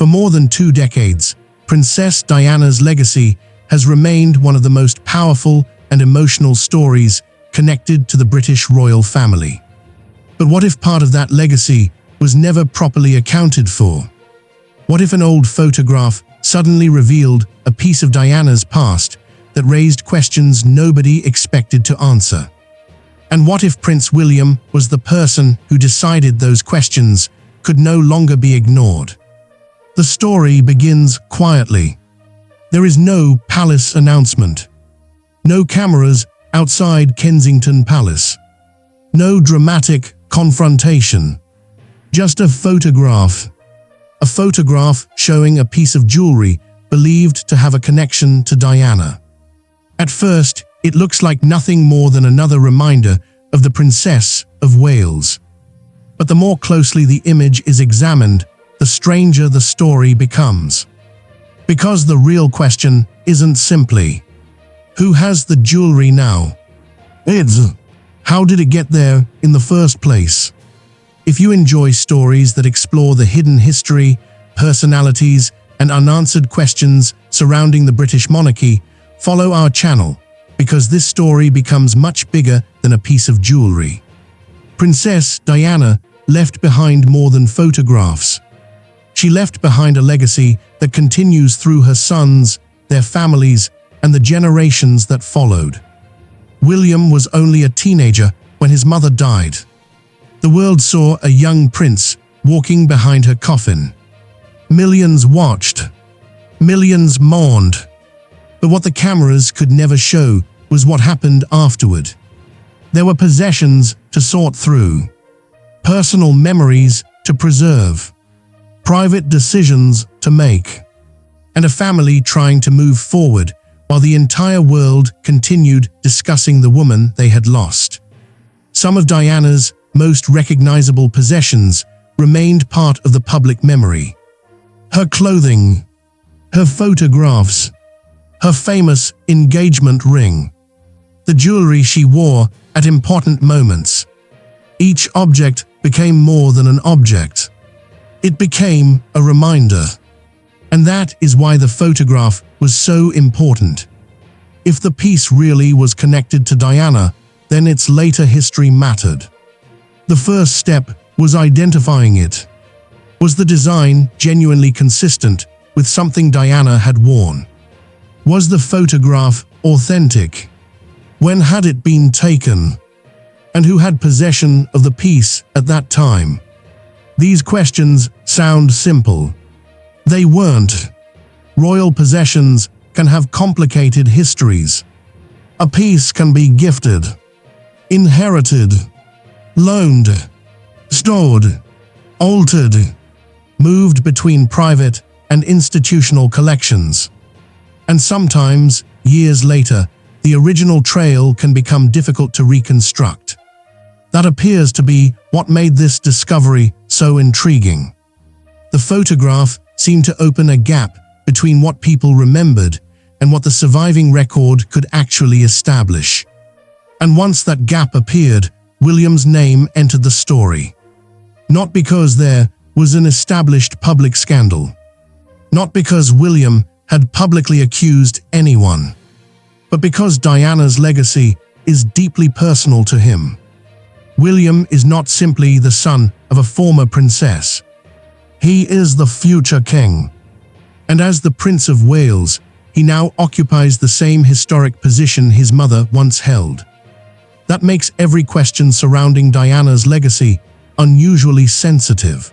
For more than 2 decades, Princess Diana's legacy has remained one of the most powerful and emotional stories connected to the British royal family. But what if part of that legacy was never properly accounted for? What if an old photograph suddenly revealed a piece of Diana's past that raised questions nobody expected to answer? And what if Prince William was the person who decided those questions could no longer be ignored? The story begins quietly. There is no palace announcement. No cameras outside Kensington Palace. No dramatic confrontation. Just a photograph. A photograph showing a piece of jewelry believed to have a connection to Diana. At first, it looks like nothing more than another reminder of the Princess of Wales. But the more closely the image is examined, the stranger the story becomes. Because the real question isn't simply, who has the jewelry now? It's, how did it get there in the first place? If you enjoy stories that explore the hidden history, personalities, and unanswered questions surrounding the British monarchy, follow our channel, because this story becomes much bigger than a piece of jewelry. Princess Diana left behind more than photographs. She left behind a legacy that continues through her sons, their families, and the generations that followed. William was only a teenager when his mother died. The world saw a young prince walking behind her coffin. Millions watched. Millions mourned. But what the cameras could never show was what happened afterward. There were possessions to sort through, personal memories to preserve, private decisions to make, and a family trying to move forward while the entire world continued discussing the woman they had lost. Some of Diana's most recognizable possessions remained part of the public memory. Her clothing, her photographs, her famous engagement ring, the jewelry she wore at important moments. Each object became more than an object. It became a reminder. And that is why the photograph was so important. If the piece really was connected to Diana, then its later history mattered. The first step was identifying it. Was the design genuinely consistent with something Diana had worn? Was the photograph authentic? When had it been taken? And who had possession of the piece at that time? These questions sound simple. They weren't. Royal possessions can have complicated histories. A piece can be gifted, inherited, loaned, stored, altered, moved between private and institutional collections. And sometimes, years later, the original trail can become difficult to reconstruct. That appears to be what made this discovery so intriguing. The photograph seemed to open a gap between what people remembered and what the surviving record could actually establish. And once that gap appeared, William's name entered the story. Not because there was an established public scandal. Not because William had publicly accused anyone. But because Diana's legacy is deeply personal to him. William is not simply the son of a former princess. He is the future king. And as the Prince of Wales, he now occupies the same historic position his mother once held. That makes every question surrounding Diana's legacy unusually sensitive.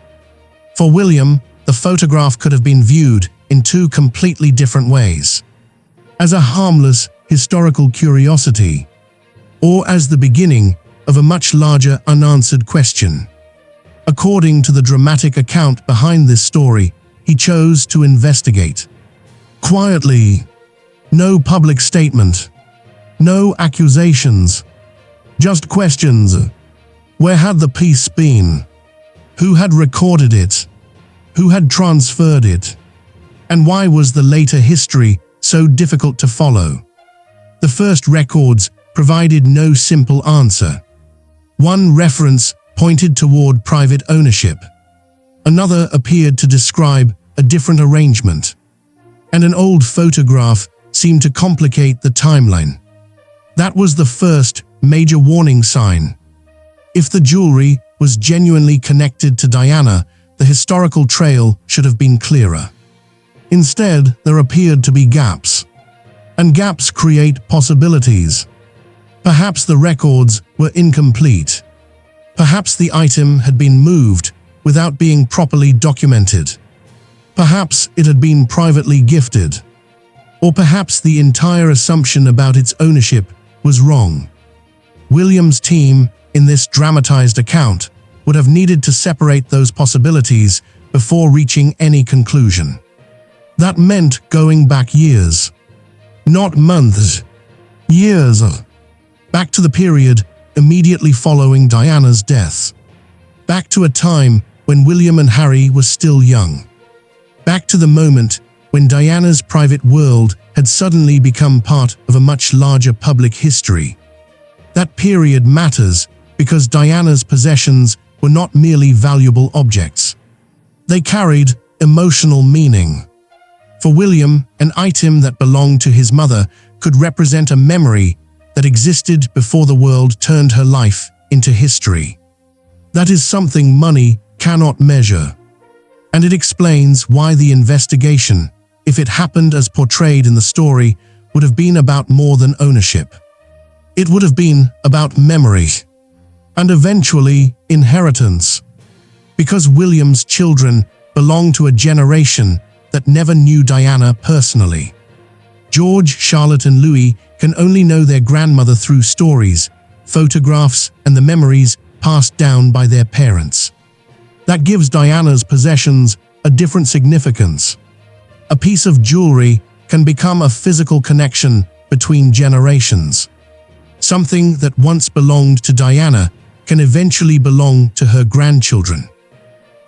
For William, the photograph could have been viewed in 2 completely different ways. As a harmless historical curiosity, or as the beginning of a much larger unanswered question. According to the dramatic account behind this story, he chose to investigate. Quietly. No public statement. No accusations. Just questions. Where had the piece been? Who had recorded it? Who had transferred it? And why was the later history so difficult to follow? The first records provided no simple answer. One reference pointed toward private ownership. Another appeared to describe a different arrangement. And an old photograph seemed to complicate the timeline. That was the first major warning sign. If the jewelry was genuinely connected to Diana, the historical trail should have been clearer. Instead, there appeared to be gaps. And gaps create possibilities. Perhaps the records were incomplete. Perhaps the item had been moved without being properly documented. Perhaps it had been privately gifted. Or perhaps the entire assumption about its ownership was wrong. William's team, in this dramatized account, would have needed to separate those possibilities before reaching any conclusion. That meant going back years. Not months. Years. Back to the period immediately following Diana's death. Back to a time when William and Harry were still young. Back to the moment when Diana's private world had suddenly become part of a much larger public history. That period matters because Diana's possessions were not merely valuable objects. They carried emotional meaning. For William, an item that belonged to his mother could represent a memory that existed before the world turned her life into history. That is something money cannot measure. And it explains why the investigation, if it happened as portrayed in the story, would have been about more than ownership. It would have been about memory. And eventually, inheritance. Because William's children belong to a generation that never knew Diana personally. George, Charlotte, and Louis can only know their grandmother through stories, photographs, and the memories passed down by their parents. That gives Diana's possessions a different significance. A piece of jewelry can become a physical connection between generations. Something that once belonged to Diana can eventually belong to her grandchildren.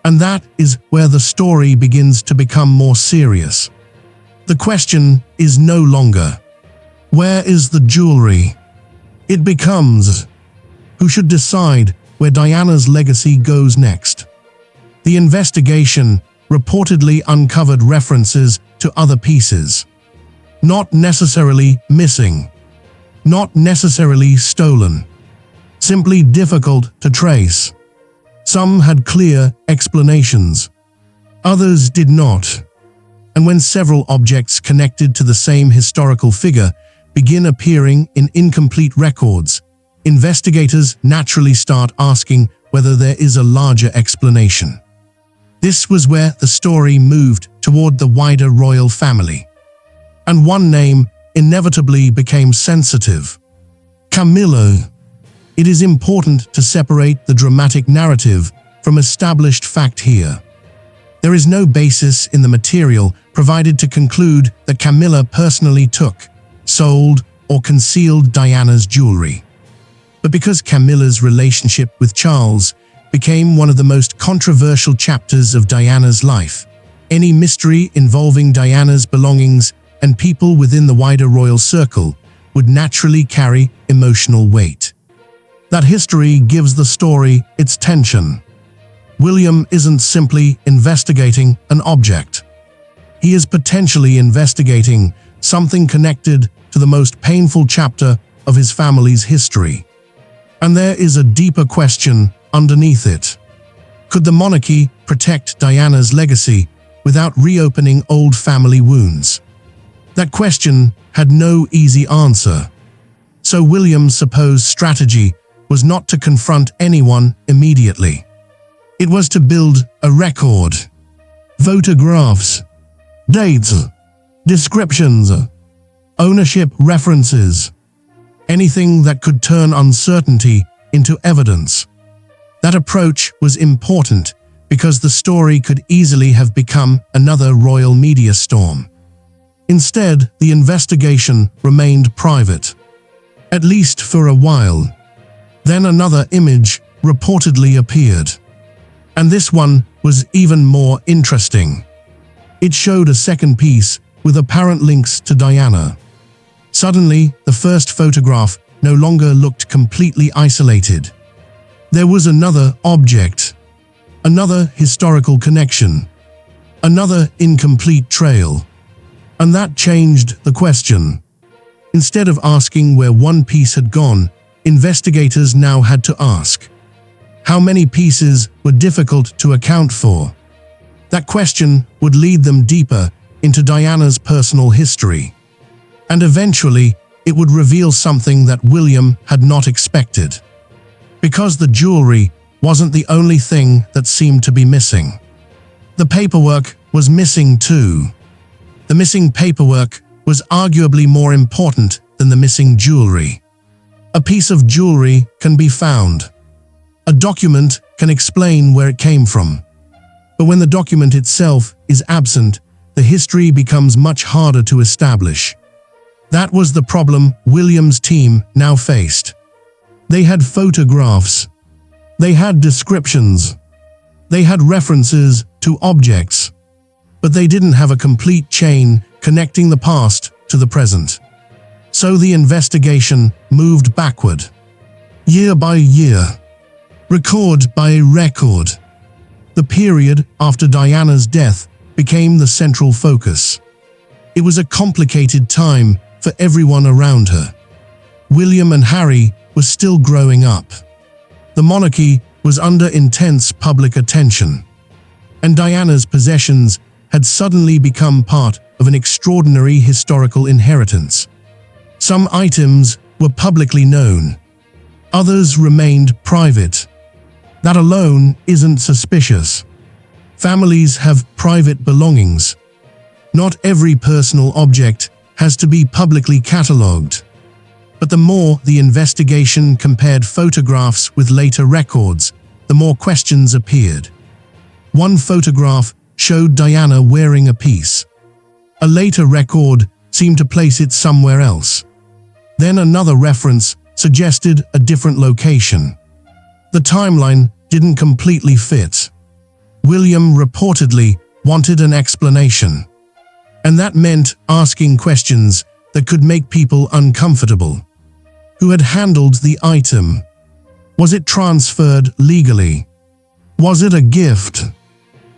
And that is where the story begins to become more serious. The question is no longer, where is the jewelry? It becomes, who should decide where Diana's legacy goes next? The investigation reportedly uncovered references to other pieces. Not necessarily missing. Not necessarily stolen. Simply difficult to trace. Some had clear explanations. Others did not. And when several objects connected to the same historical figure begin appearing in incomplete records, investigators naturally start asking whether there is a larger explanation. This was where the story moved toward the wider royal family. And one name inevitably became sensitive. Camilla. It is important to separate the dramatic narrative from established fact here. There is no basis in the material provided to conclude that Camilla personally took, sold, or concealed Diana's jewelry. But because Camilla's relationship with Charles became one of the most controversial chapters of Diana's life, any mystery involving Diana's belongings and people within the wider royal circle would naturally carry emotional weight. That history gives the story its tension. William isn't simply investigating an object. He is potentially investigating something connected to the most painful chapter of his family's history. And there is a deeper question underneath it. Could the monarchy protect Diana's legacy without reopening old family wounds? That question had no easy answer. So William's supposed strategy was not to confront anyone immediately. It was to build a record. Photographs, dates, descriptions, ownership references, anything that could turn uncertainty into evidence. That approach was important because the story could easily have become another royal media storm. Instead, the investigation remained private, at least for a while. Then another image reportedly appeared. And this one was even more interesting. It showed a second piece with apparent links to Diana. Suddenly, the first photograph no longer looked completely isolated. There was another object, another historical connection. Another incomplete trail. And that changed the question. Instead of asking where one piece had gone, investigators now had to ask, how many pieces were difficult to account for? That question would lead them deeper into Diana's personal history. And eventually, it would reveal something that William had not expected. Because the jewelry wasn't the only thing that seemed to be missing. The paperwork was missing too. The missing paperwork was arguably more important than the missing jewelry. A piece of jewelry can be found. A document can explain where it came from. But when the document itself is absent, the history becomes much harder to establish. That was the problem William's team now faced. They had photographs. They had descriptions. They had references to objects. But they didn't have a complete chain connecting the past to the present. So the investigation moved backward. Year by year. Record by record. The period after Diana's death became the central focus. It was a complicated time for everyone around her. William and Harry were still growing up. The monarchy was under intense public attention. And Diana's possessions had suddenly become part of an extraordinary historical inheritance. Some items were publicly known. Others remained private. That alone isn't suspicious. Families have private belongings. Not every personal object has to be publicly catalogued. But the more the investigation compared photographs with later records, the more questions appeared. One photograph showed Diana wearing a piece. A later record seemed to place it somewhere else. Then another reference suggested a different location. The timeline didn't completely fit. William reportedly wanted an explanation. And that meant asking questions that could make people uncomfortable. Who had handled the item? Was it transferred legally? Was it a gift?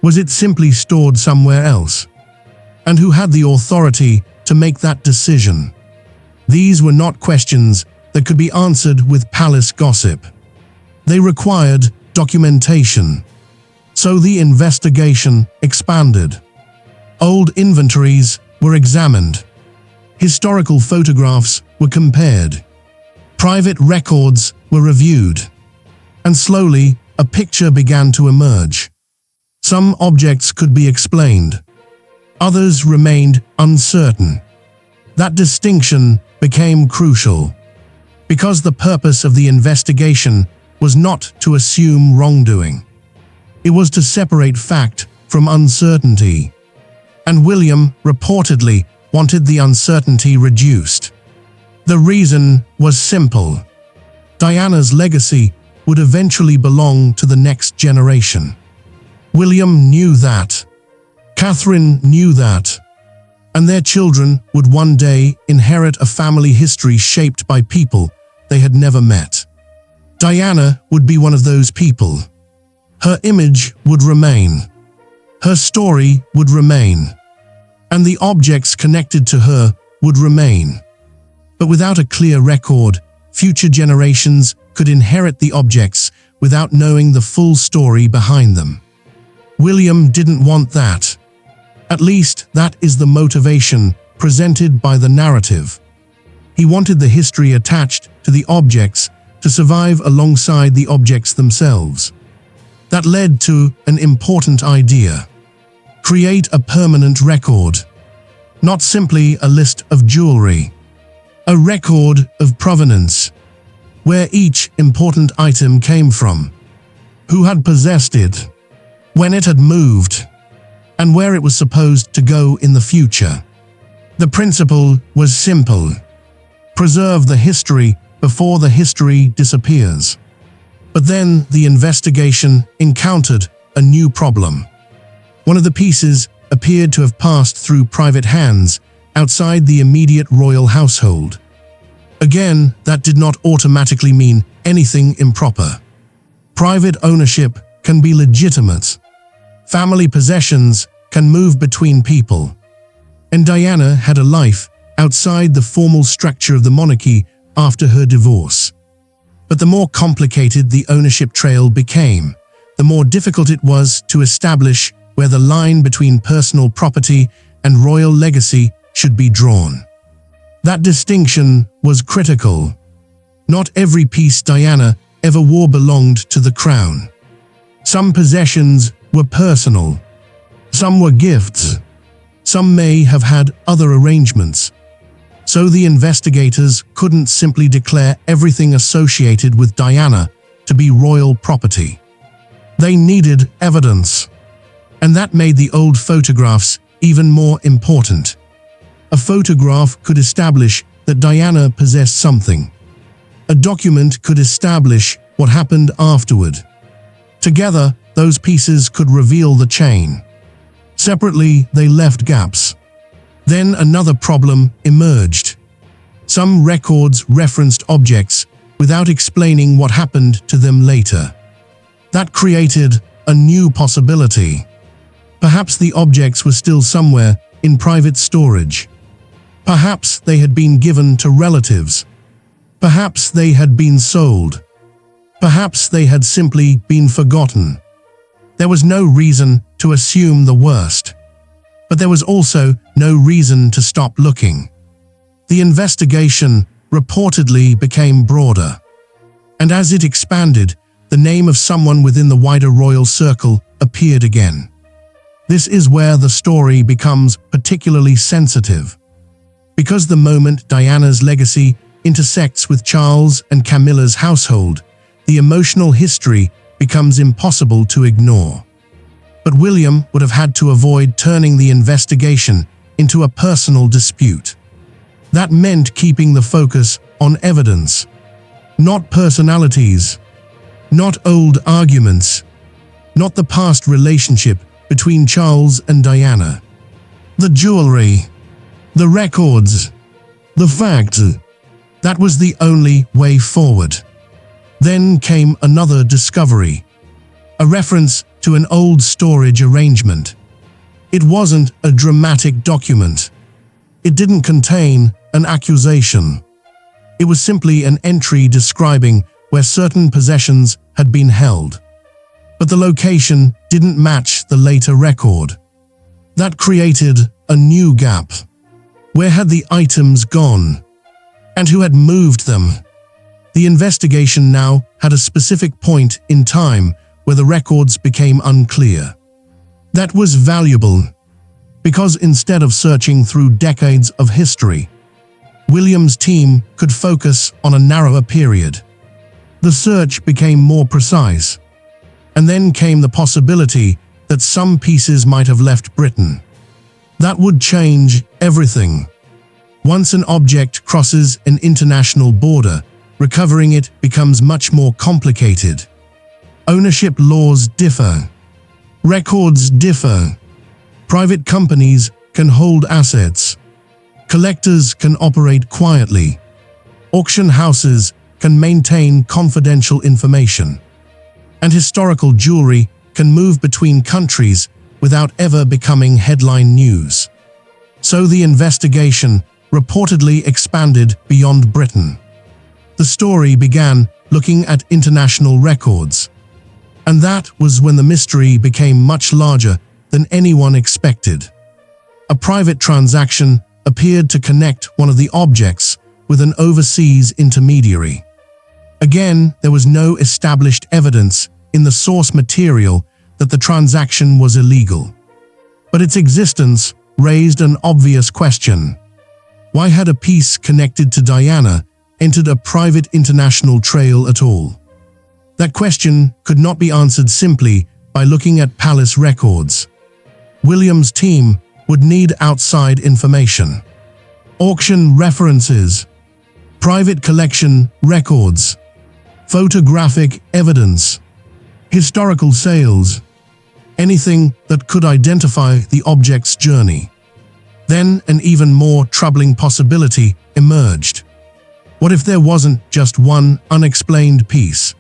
Was it simply stored somewhere else? And who had the authority to make that decision? These were not questions that could be answered with palace gossip. They required documentation. So the investigation expanded. Old inventories were examined. Historical photographs were compared. Private records were reviewed. And slowly, a picture began to emerge. Some objects could be explained. Others remained uncertain. That distinction became crucial. Because the purpose of the investigation was not to assume wrongdoing. It was to separate fact from uncertainty. And William reportedly wanted the uncertainty reduced. The reason was simple. Diana's legacy would eventually belong to the next generation. William knew that. Catherine knew that. And their children would one day inherit a family history shaped by people they had never met. Diana would be one of those people. Her image would remain. Her story would remain. And the objects connected to her would remain. But without a clear record, future generations could inherit the objects without knowing the full story behind them. William didn't want that. At least that is the motivation presented by the narrative. He wanted the history attached to the objects to survive alongside the objects themselves. That led to an important idea. Create a permanent record. Not simply a list of jewelry. A record of provenance. Where each important item came from. Who had possessed it. When it had moved. And where it was supposed to go in the future. The principle was simple. Preserve the history before the history disappears. But then the investigation encountered a new problem. One of the pieces appeared to have passed through private hands outside the immediate royal household. Again, that did not automatically mean anything improper. Private ownership can be legitimate. Family possessions can move between people. And Diana had a life outside the formal structure of the monarchy after her divorce. But the more complicated the ownership trail became, the more difficult it was to establish where the line between personal property and royal legacy should be drawn. That distinction was critical. Not every piece Diana ever wore belonged to the crown. Some possessions were personal. Some were gifts. Some may have had other arrangements. So the investigators couldn't simply declare everything associated with Diana to be royal property. They needed evidence. And that made the old photographs even more important. A photograph could establish that Diana possessed something. A document could establish what happened afterward. Together, those pieces could reveal the chain. Separately, they left gaps. Then another problem emerged. Some records referenced objects without explaining what happened to them later. That created a new possibility. Perhaps the objects were still somewhere in private storage. Perhaps they had been given to relatives. Perhaps they had been sold. Perhaps they had simply been forgotten. There was no reason to assume the worst. But there was also no reason to stop looking. The investigation reportedly became broader. And as it expanded, the name of someone within the wider royal circle appeared again. This is where the story becomes particularly sensitive. Because the moment Diana's legacy intersects with Charles and Camilla's household, the emotional history becomes impossible to ignore. But William would have had to avoid turning the investigation into a personal dispute. That meant keeping the focus on evidence, not personalities, not old arguments, not the past relationship between Charles and Diana. The jewelry, the records, the facts. That was the only way forward. Then came another discovery, a reference to an old storage arrangement. It wasn't a dramatic document. It didn't contain an accusation. It was simply an entry describing where certain possessions had been held. But the location didn't match the later record. That created a new gap. Where had the items gone? And who had moved them? The investigation now had a specific point in time where the records became unclear. That was valuable, because instead of searching through decades of history, William's team could focus on a narrower period. The search became more precise, and then came the possibility that some pieces might have left Britain. That would change everything. Once an object crosses an international border, recovering it becomes much more complicated. Ownership laws differ. Records differ. Private companies can hold assets. Collectors can operate quietly. Auction houses can maintain confidential information. And historical jewelry can move between countries without ever becoming headline news. So the investigation reportedly expanded beyond Britain. The story began looking at international records. And that was when the mystery became much larger than anyone expected. A private transaction appeared to connect one of the objects with an overseas intermediary. Again, there was no established evidence in the source material that the transaction was illegal. But its existence raised an obvious question. Why had a piece connected to Diana entered a private international trail at all? That question could not be answered simply by looking at palace records. William's team would need outside information. Auction references, private collection records, photographic evidence, historical sales, anything that could identify the object's journey. Then an even more troubling possibility emerged. What if there wasn't just one unexplained piece?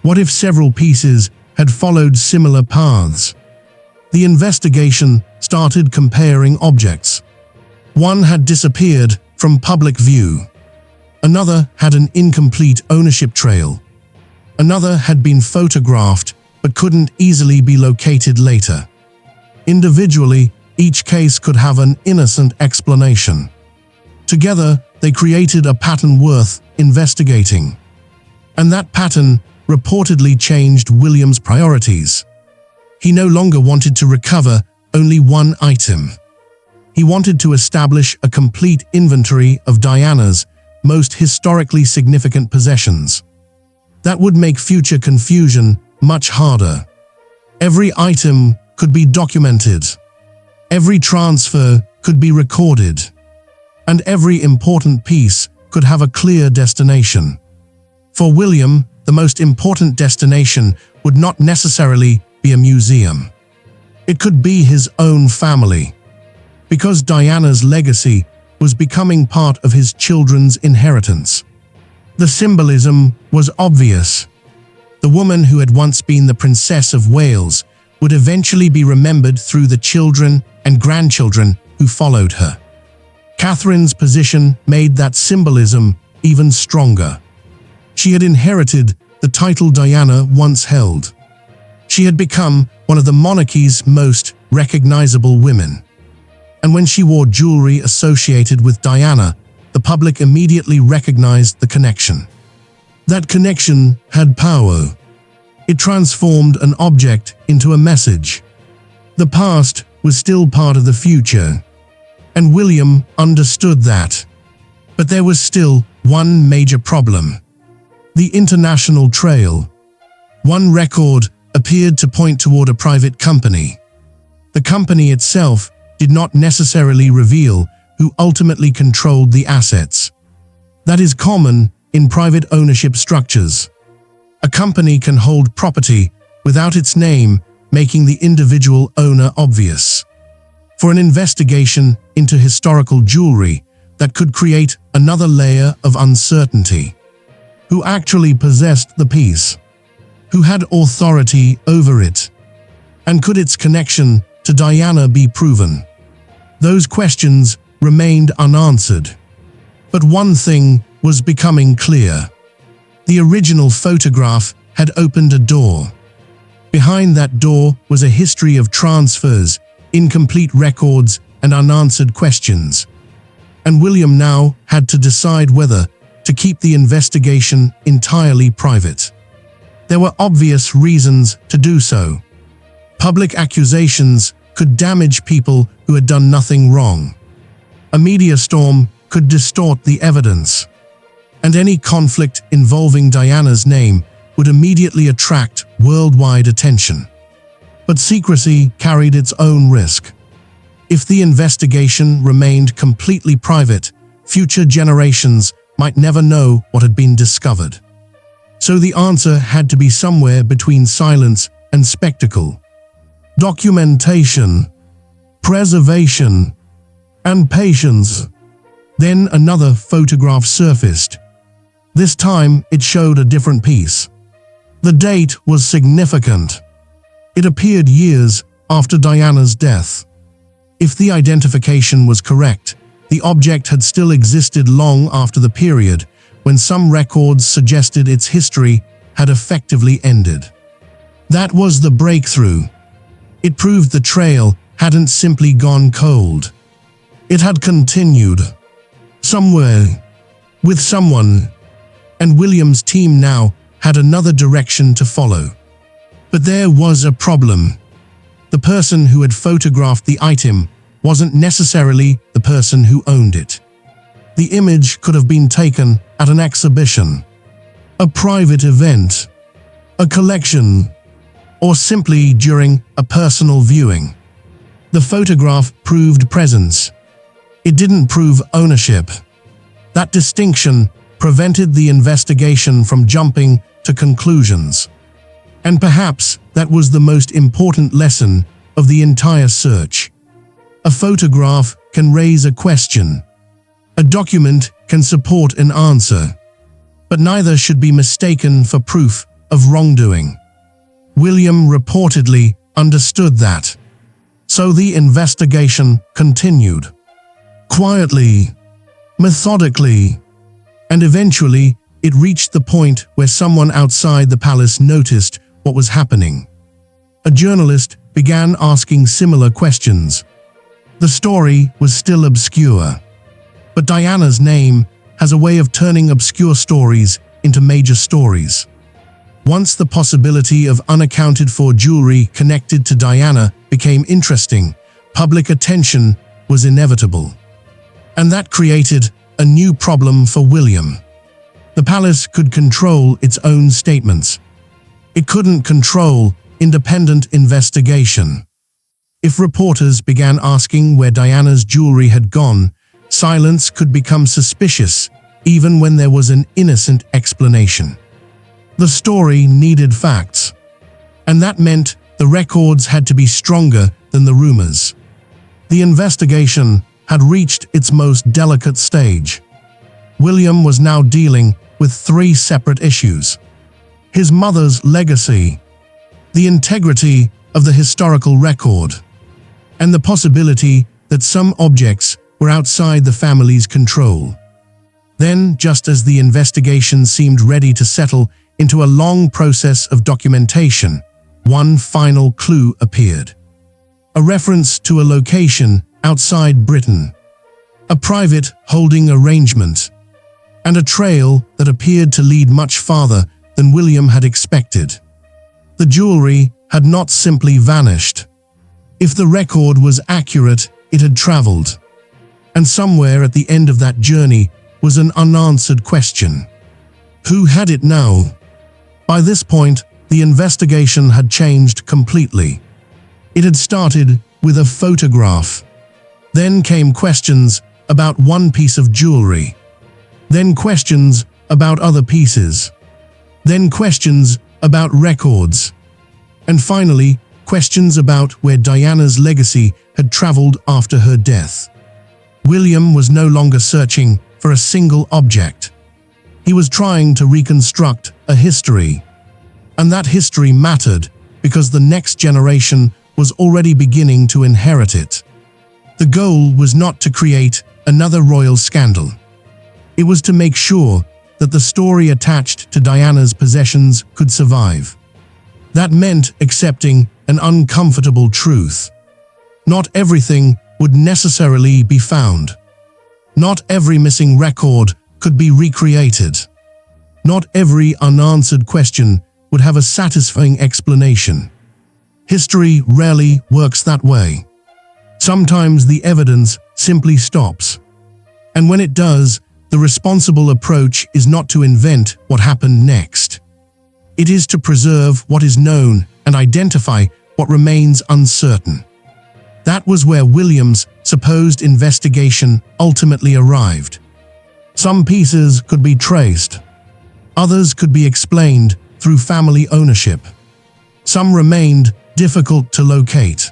What if several pieces had followed similar paths? The investigation started comparing objects. One had disappeared from public view. Another had an incomplete ownership trail. Another had been photographed but couldn't easily be located later. Individually, each case could have an innocent explanation. Together, they created a pattern worth investigating. And that pattern reportedly changed William's priorities. He no longer wanted to recover only one item. He wanted to establish a complete inventory of Diana's most historically significant possessions. That would make future confusion much harder. Every item could be documented. Every transfer could be recorded. And every important piece could have a clear destination. For William, the most important destination would not necessarily be a museum. It could be his own family. Because Diana's legacy was becoming part of his children's inheritance. The symbolism was obvious. The woman who had once been the Princess of Wales would eventually be remembered through the children and grandchildren who followed her. Catherine's position made that symbolism even stronger. She had inherited the title Diana once held. She had become one of the monarchy's most recognizable women. And when she wore jewelry associated with Diana, the public immediately recognized the connection. That connection had power. It transformed an object into a message. The past was still part of the future, and William understood that. But there was still one major problem: the international trail. One record appeared to point toward a private company. The company itself did not necessarily reveal who ultimately controlled the assets. That is common in private ownership structures. A company can hold property without its name making the individual owner obvious. For an investigation into historical jewelry, that could create another layer of uncertainty. Who actually possessed the piece? Who had authority over it? And could its connection to Diana be proven? Those questions remained unanswered. But one thing was becoming clear. The original photograph had opened a door. Behind that door was a history of transfers, incomplete records, and unanswered questions. And William now had to decide whether to keep the investigation entirely private. There were obvious reasons to do so. Public accusations could damage people who had done nothing wrong. A media storm could distort the evidence. And any conflict involving Diana's name would immediately attract worldwide attention. But secrecy carried its own risk. If the investigation remained completely private, future generations might never know what had been discovered. So the answer had to be somewhere between silence and spectacle. Documentation, preservation, and patience. Then another photograph surfaced. This time it showed a different piece. The date was significant. It appeared years after Diana's death. If the identification was correct, the object had still existed long after the period when some records suggested its history had effectively ended. That was the breakthrough. It proved the trail hadn't simply gone cold. It had continued. Somewhere. With someone. And William's team now had another direction to follow. But there was a problem. The person who had photographed the item wasn't necessarily the person who owned it. The image could have been taken at an exhibition, a private event, a collection, or simply during a personal viewing. The photograph proved presence. It didn't prove ownership. That distinction prevented the investigation from jumping to conclusions. And perhaps that was the most important lesson of the entire search. A photograph can raise a question. A document can support an answer. But neither should be mistaken for proof of wrongdoing. William reportedly understood that. So the investigation continued. Quietly, methodically, and eventually it reached the point where someone outside the palace noticed what was happening. A journalist began asking similar questions. The story was still obscure, but Diana's name has a way of turning obscure stories into major stories. Once the possibility of unaccounted-for jewelry connected to Diana became interesting, public attention was inevitable. And that created a new problem for William. The palace could control its own statements. It couldn't control independent investigation. If reporters began asking where Diana's jewelry had gone, silence could become suspicious, even when there was an innocent explanation. The story needed facts, and that meant the records had to be stronger than the rumors. The investigation had reached its most delicate stage. William was now dealing with three separate issues: his mother's legacy, the integrity of the historical record, and the possibility that some objects were outside the family's control. Then, just as the investigation seemed ready to settle into a long process of documentation, one final clue appeared. A reference to a location outside Britain, a private holding arrangement, and a trail that appeared to lead much farther than William had expected. The jewelry had not simply vanished. If the record was accurate, it had traveled. And somewhere at the end of that journey was an unanswered question. Who had it now? By this point, the investigation had changed completely. It had started with a photograph. Then came questions about one piece of jewelry. Then questions about other pieces. Then questions about records. And finally, questions about where Diana's legacy had traveled after her death. William was no longer searching for a single object. He was trying to reconstruct a history. And that history mattered because the next generation was already beginning to inherit it. The goal was not to create another royal scandal. It was to make sure that the story attached to Diana's possessions could survive. That meant accepting an uncomfortable truth. Not everything would necessarily be found. Not every missing record could be recreated. Not every unanswered question would have a satisfying explanation. History rarely works that way. Sometimes the evidence simply stops. And when it does, the responsible approach is not to invent what happened next. It is to preserve what is known and identify what remains uncertain. That was where William's supposed investigation ultimately arrived. Some pieces could be traced. Others could be explained through family ownership. Some remained difficult to locate.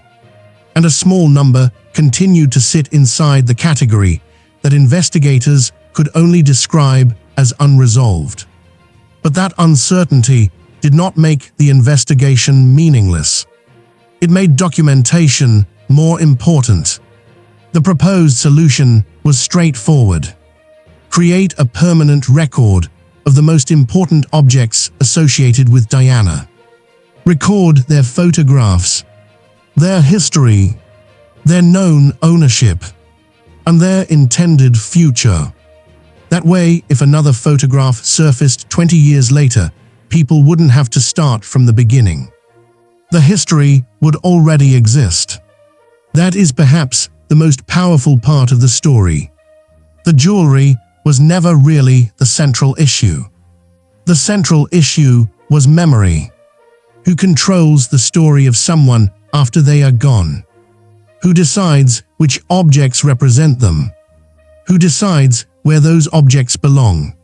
And a small number continued to sit inside the category that investigators could only describe as unresolved. But that uncertainty did not make the investigation meaningless. It made documentation more important. The proposed solution was straightforward. Create a permanent record of the most important objects associated with Diana. Record their photographs, their history, their known ownership, and their intended future. That way, if another photograph surfaced 20 years later, people wouldn't have to start from the beginning. The history would already exist. That is perhaps the most powerful part of the story. The jewelry was never really the central issue. The central issue was memory. Who controls the story of someone after they are gone? Who decides which objects represent them? Who decides where those objects belong?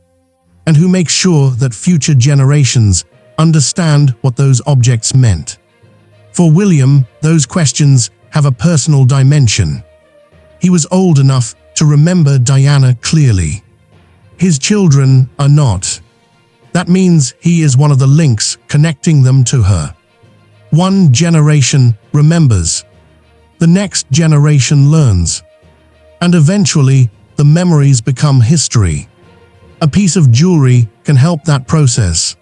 And who makes sure that future generations understand what those objects meant? For William, those questions have a personal dimension. He was old enough to remember Diana clearly. His children are not. That means he is one of the links connecting them to her. One generation remembers. The next generation learns. And eventually, the memories become history. A piece of jewelry can help that process.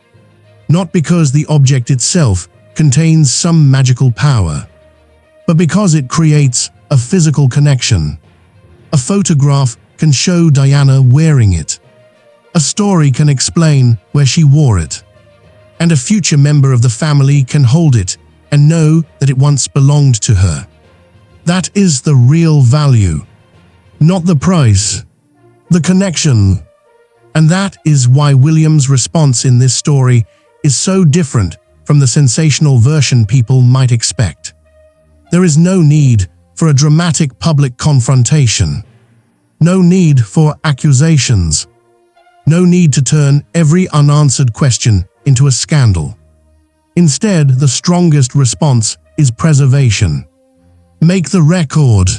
Not because the object itself contains some magical power, but because it creates a physical connection. A photograph can show Diana wearing it. A story can explain where she wore it. And a future member of the family can hold it and know that it once belonged to her. That is the real value. Not the price, the connection. And that is why William's response in this story is so different from the sensational version people might expect. There is no need for a dramatic public confrontation. No need for accusations. No need to turn every unanswered question into a scandal. Instead, the strongest response is preservation. Make the record.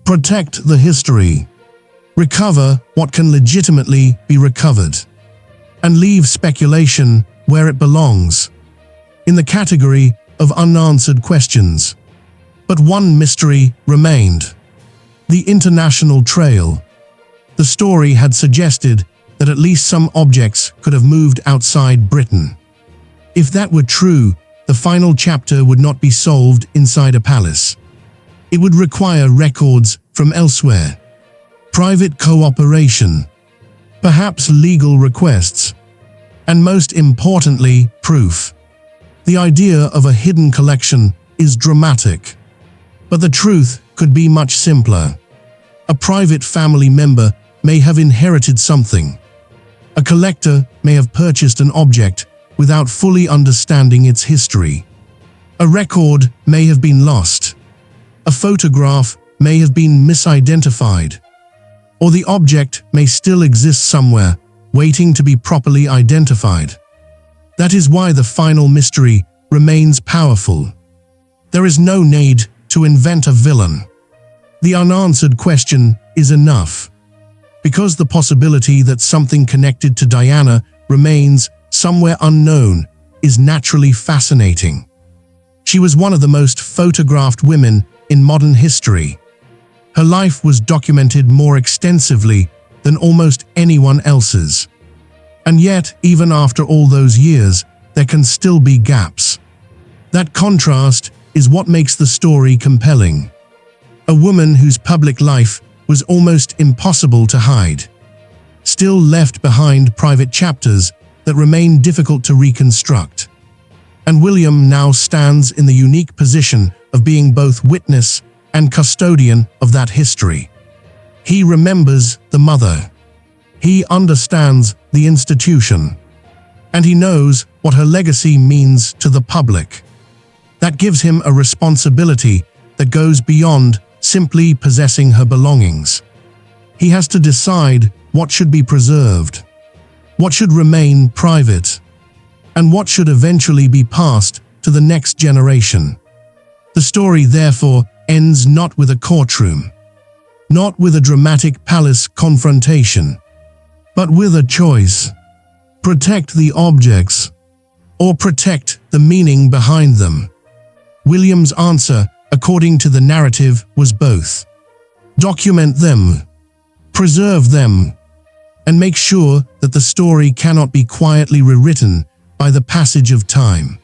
Protect the history. Recover what can legitimately be recovered. And leave speculation where it belongs, in the category of unanswered questions. But one mystery remained. The international trail. The story had suggested that at least some objects could have moved outside Britain. If that were true, the final chapter would not be solved inside a palace. It would require records from elsewhere. Private cooperation. Perhaps legal requests. And most importantly, proof. The idea of a hidden collection is dramatic. But the truth could be much simpler. A private family member may have inherited something. A collector may have purchased an object without fully understanding its history. A record may have been lost. A photograph may have been misidentified. Or the object may still exist somewhere, waiting to be properly identified. That is why the final mystery remains powerful. There is no need to invent a villain. The unanswered question is enough. Because the possibility that something connected to Diana remains somewhere unknown is naturally fascinating. She was one of the most photographed women in modern history. Her life was documented more extensively than almost anyone else's. And yet, even after all those years, there can still be gaps. That contrast is what makes the story compelling. A woman whose public life was almost impossible to hide, still left behind private chapters that remain difficult to reconstruct. And William now stands in the unique position of being both witness and custodian of that history. He remembers the mother. He understands the institution. And he knows what her legacy means to the public. That gives him a responsibility that goes beyond simply possessing her belongings. He has to decide what should be preserved, what should remain private, and what should eventually be passed to the next generation. The story, therefore, ends not with a courtroom, not with a dramatic palace confrontation, but with a choice. Protect the objects, or protect the meaning behind them. William's answer, according to the narrative, was both. Document them, preserve them, and make sure that the story cannot be quietly rewritten by the passage of time.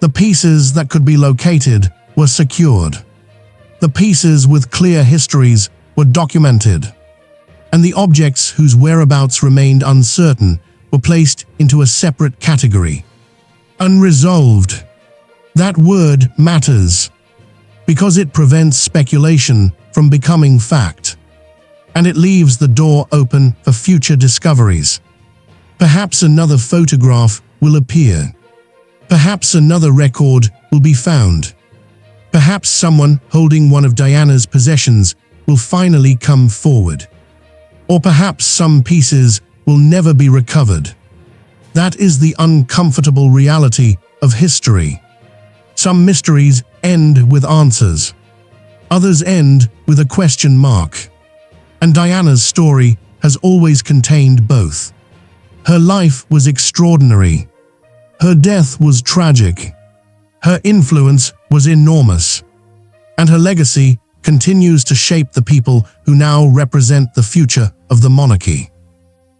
The pieces that could be located were secured. The pieces with clear histories were documented. And the objects whose whereabouts remained uncertain were placed into a separate category. Unresolved. That word matters, because it prevents speculation from becoming fact. And it leaves the door open for future discoveries. Perhaps another photograph will appear. Perhaps another record will be found. Perhaps someone holding one of Diana's possessions will finally come forward. Or perhaps some pieces will never be recovered. That is the uncomfortable reality of history. Some mysteries end with answers. Others end with a question mark. And Diana's story has always contained both. Her life was extraordinary. Her death was tragic. Her influence was enormous. And her legacy continues to shape the people who now represent the future of the monarchy.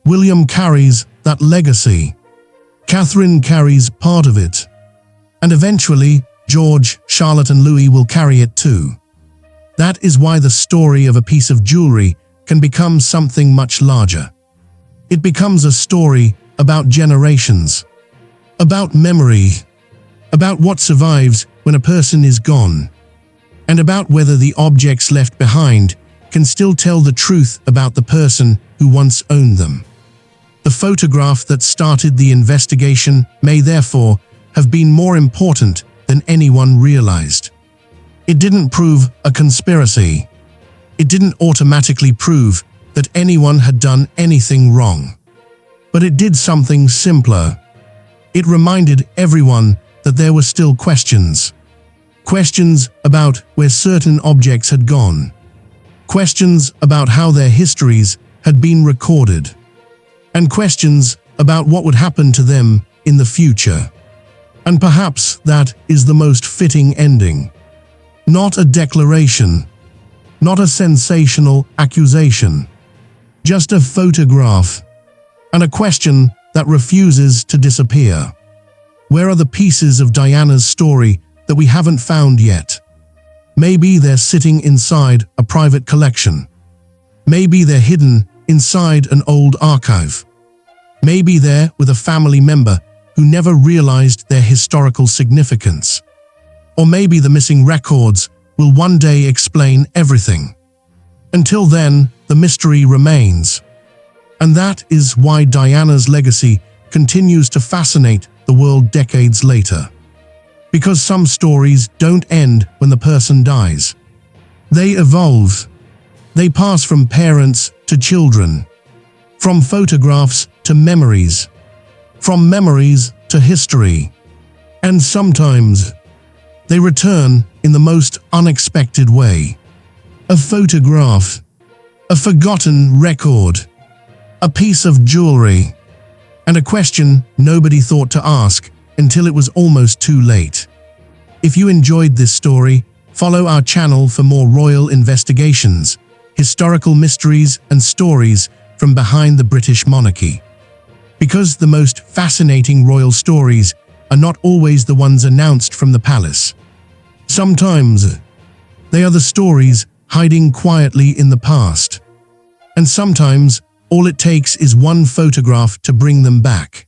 William carries that legacy. Catherine carries part of it. And eventually, George, Charlotte and Louis will carry it too. That is why the story of a piece of jewelry can become something much larger. It becomes a story about generations, about memory, about what survives when a person is gone, and about whether the objects left behind can still tell the truth about the person who once owned them. The photograph that started the investigation may therefore have been more important than anyone realized. It didn't prove a conspiracy. It didn't automatically prove that anyone had done anything wrong. But it did something simpler. It reminded everyone that there were still questions. Questions about where certain objects had gone. Questions about how their histories had been recorded. And questions about what would happen to them in the future. And perhaps that is the most fitting ending. Not a declaration, not a sensational accusation, just a photograph, and a question that refuses to disappear. Where are the pieces of Diana's story that we haven't found yet? Maybe they're sitting inside a private collection. Maybe they're hidden inside an old archive. Maybe they're with a family member who never realized their historical significance. Or maybe the missing records will one day explain everything. Until then, the mystery remains. And that is why Diana's legacy continues to fascinate the world decades later. Because some stories don't end when the person dies. They evolve. They pass from parents to children, from photographs to memories, from memories to history. And sometimes they return in the most unexpected way. A photograph, a forgotten record, a piece of jewelry, and a question nobody thought to ask until it was almost too late. If you enjoyed this story, follow our channel for more royal investigations, historical mysteries and stories from behind the British monarchy. Because the most fascinating royal stories are not always the ones announced from the palace. Sometimes they are the stories hiding quietly in the past. And sometimes all it takes is one photograph to bring them back.